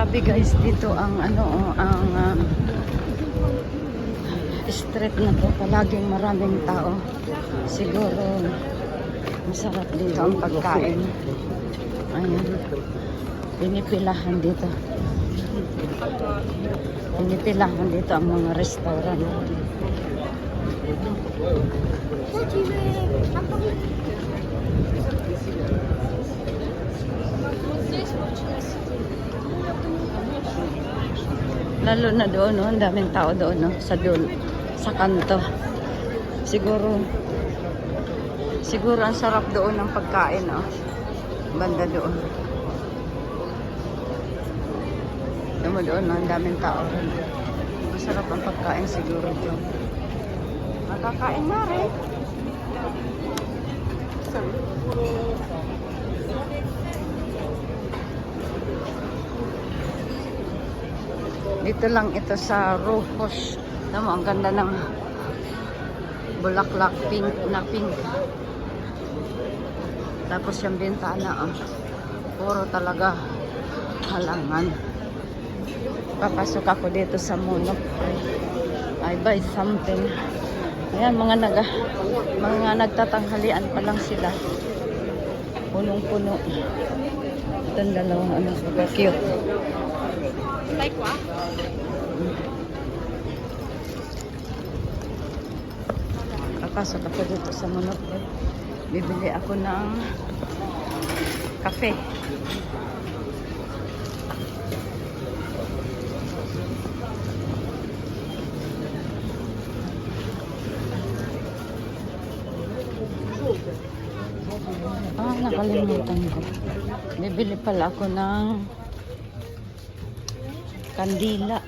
Grabe guys, dito ang street na to, palaging maraming tao. Siguro masarap dito ang pagkain. Ayan, pinipilahan dito. Pinipilahan dito ang mga restaurant. Lalo na doon, no? Ang daming tao doon, no? Sa doon, sa kanto. Siguro ang sarap doon ng pagkain, no? Banda doon. Doon, no? Ang daming tao. Masarap ang pagkain siguro doon. Makakain na rin. Dito lang ito sa Rufus. Tama, ang ganda ng bulaklak, pink na pink. Tapos yung bintana, puro talaga halaman. Papasok ako dito sa Munok. I buy something. Ayan, mga nagtatanghalian pa lang sila. Punong-puno. Itong dalawang super cute. Like what? Papasok ako dito sa Munok. Bibili ako ng kape. Nakalimutan ko. Bibili pala ako ng kandila.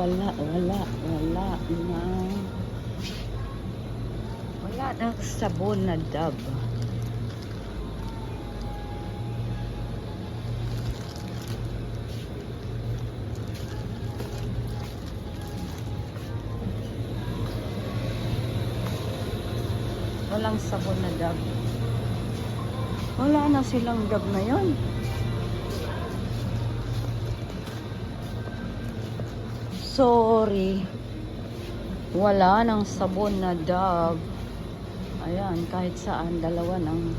Wala na sabon na dab. Walang sabon na dab. Wala na silang dab na yon. Sorry. Wala nang sabon na dab. Ayan, kahit saan, dalawa ng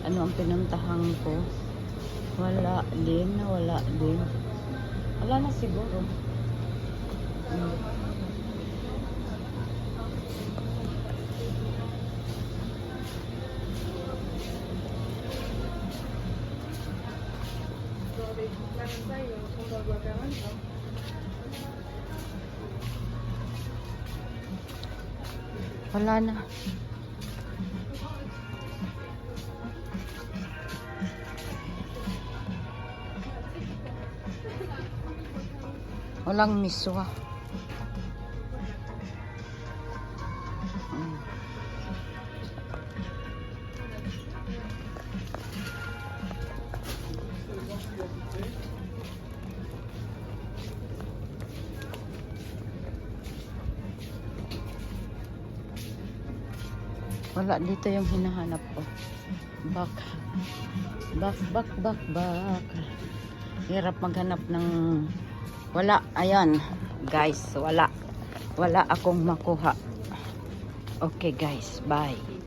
ang pinuntahan ko. Wala din. Wala na siguro. Wala na. Walang miswa. Wala dito yung hinahanap ko. Back. Hirap maghanap ng wala. Ayan, guys, wala akong makuha. Okay, guys, bye.